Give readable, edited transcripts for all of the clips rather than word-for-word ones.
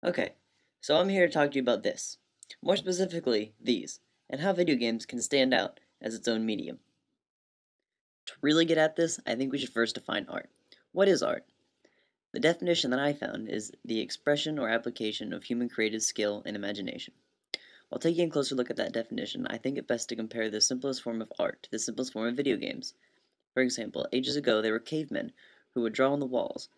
Okay, so I'm here to talk to you about this. More specifically, these, and how video games can stand out as its own medium. To really get at this, I think we should first define art. What is art? The definition that I found is the expression or application of human creative skill and imagination. While taking a closer look at that definition, I think it best to compare the simplest form of art to the simplest form of video games. For example, ages ago there were cavemen who would draw on the walls.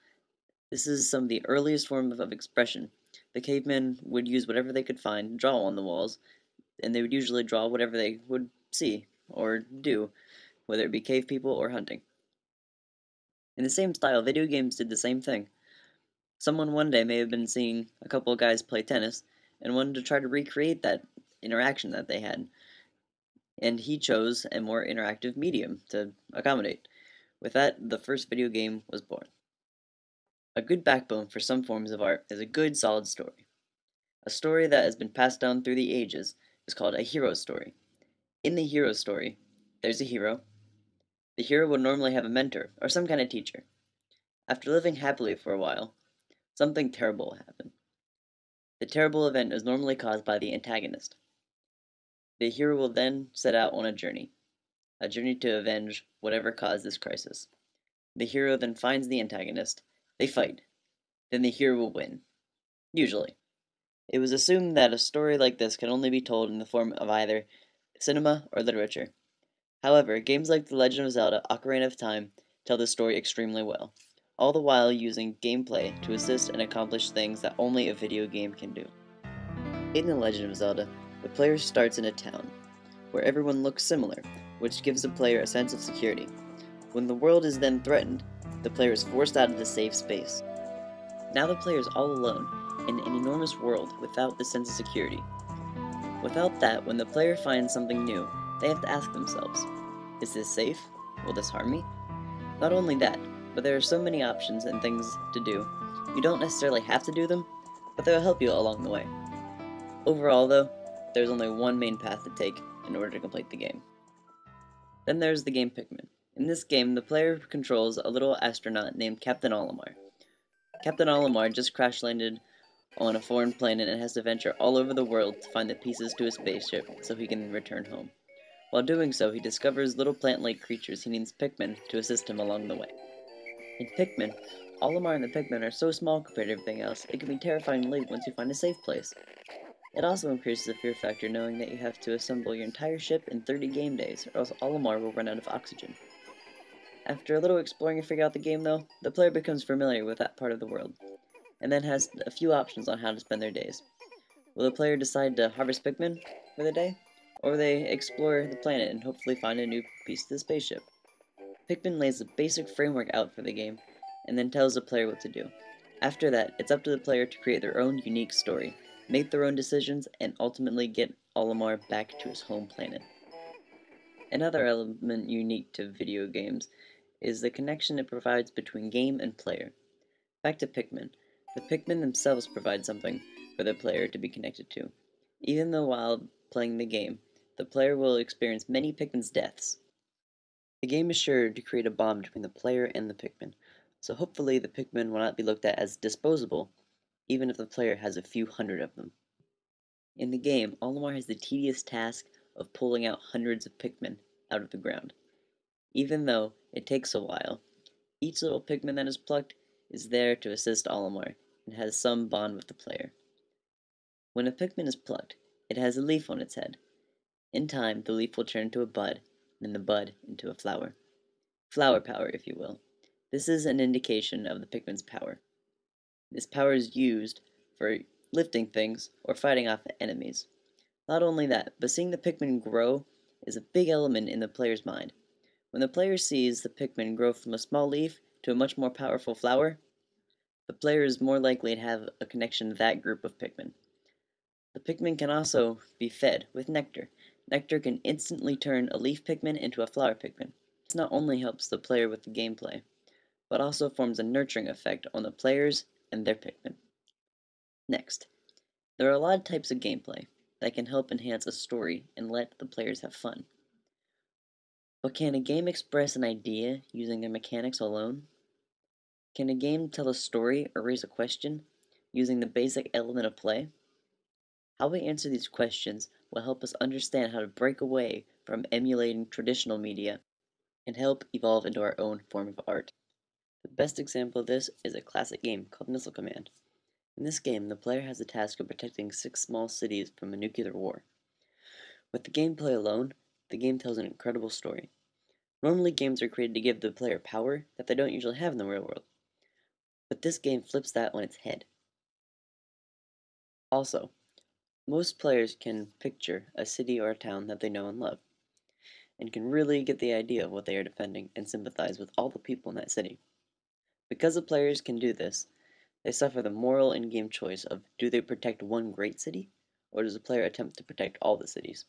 This is some of the earliest forms of expression. The cavemen would use whatever they could find to draw on the walls, and they would usually draw whatever they would see or do, whether it be cave people or hunting. In the same style, video games did the same thing. Someone one day may have been seeing a couple of guys play tennis and wanted to try to recreate that interaction that they had, and he chose a more interactive medium to accommodate. With that, the first video game was born. A good backbone for some forms of art is a good, solid story. A story that has been passed down through the ages is called a hero story. In the hero story, there's a hero. The hero would normally have a mentor or some kind of teacher. After living happily for a while, something terrible will happen. The terrible event is normally caused by the antagonist. The hero will then set out on a journey to avenge whatever caused this crisis. The hero then finds the antagonist. They fight. Then the hero will win. Usually. It was assumed that a story like this can only be told in the form of either cinema or literature. However, games like The Legend of Zelda Ocarina of Time tell the story extremely well, all the while using gameplay to assist and accomplish things that only a video game can do. In The Legend of Zelda, the player starts in a town, where everyone looks similar, which gives the player a sense of security. When the world is then threatened, the player is forced out of the safe space. Now the player is all alone, in an enormous world without the sense of security. Without that, when the player finds something new, they have to ask themselves, is this safe? Will this harm me? Not only that, but there are so many options and things to do. You don't necessarily have to do them, but they will help you along the way. Overall, though, there's only one main path to take in order to complete the game. Then there's the game Pikmin. In this game, the player controls a little astronaut named Captain Olimar. Captain Olimar just crash landed on a foreign planet and has to venture all over the world to find the pieces to his spaceship so he can return home. While doing so, he discovers little plant-like creatures he needs Pikmin to assist him along the way. In Pikmin, Olimar and the Pikmin are so small compared to everything else, it can be terrifyingly once you find a safe place. It also increases the fear factor knowing that you have to assemble your entire ship in 30 game days, or else Olimar will run out of oxygen. After a little exploring and figuring out the game though, the player becomes familiar with that part of the world, and then has a few options on how to spend their days. Will the player decide to harvest Pikmin for the day, or will they explore the planet and hopefully find a new piece to the spaceship? Pikmin lays the basic framework out for the game, and then tells the player what to do. After that, it's up to the player to create their own unique story, make their own decisions, and ultimately get Olimar back to his home planet. Another element unique to video games is the connection it provides between game and player. Back to Pikmin. The Pikmin themselves provide something for the player to be connected to. Even though while playing the game, the player will experience many Pikmin's deaths. The game is sure to create a bond between the player and the Pikmin, so hopefully the Pikmin will not be looked at as disposable, even if the player has a few hundred of them. In the game, Olimar has the tedious task of pulling out hundreds of Pikmin out of the ground. Even though it takes a while, each little Pikmin that is plucked is there to assist Olimar and has some bond with the player. When a Pikmin is plucked, it has a leaf on its head. In time, the leaf will turn into a bud, and the bud into a flower. Flower power, if you will. This is an indication of the Pikmin's power. This power is used for lifting things or fighting off enemies. Not only that, but seeing the Pikmin grow is a big element in the player's mind. When the player sees the Pikmin grow from a small leaf to a much more powerful flower, the player is more likely to have a connection to that group of Pikmin. The Pikmin can also be fed with nectar. Nectar can instantly turn a leaf Pikmin into a flower Pikmin. This not only helps the player with the gameplay, but also forms a nurturing effect on the players and their Pikmin. Next, there are a lot of types of gameplay that can help enhance a story and let the players have fun. But can a game express an idea using their mechanics alone? Can a game tell a story or raise a question? using the basic element of play? How we answer these questions will help us understand how to break away from emulating traditional media and help evolve into our own form of art. The best example of this is a classic game called Missile Command. In this game, the player has the task of protecting 6 small cities from a nuclear war. With the gameplay alone, the game tells an incredible story. Normally, games are created to give the player power that they don't usually have in the real world, but this game flips that on its head. Also, most players can picture a city or a town that they know and love, and can really get the idea of what they are defending and sympathize with all the people in that city. Because the players can do this, they suffer the moral in-game choice of, do they protect one great city, or does the player attempt to protect all the cities?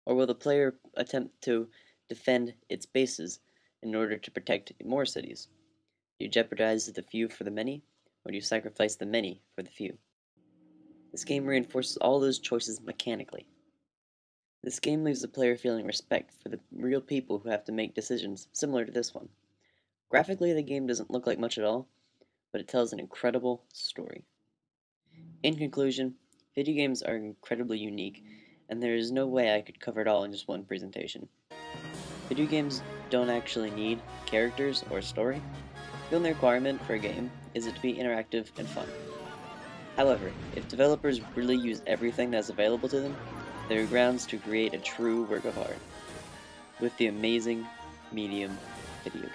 Or will the player attempt to defend its bases in order to protect more cities? Do you jeopardize the few for the many, or do you sacrifice the many for the few? This game reinforces all those choices mechanically. This game leaves the player feeling respect for the real people who have to make decisions similar to this one. Graphically, the game doesn't look like much at all, but it tells an incredible story. In conclusion, video games are incredibly unique, and there is no way I could cover it all in just one presentation. Video games don't actually need characters or a story. The only requirement for a game is it to be interactive and fun. However, if developers really use everything that's available to them, there are grounds to create a true work of art with the amazing medium video games.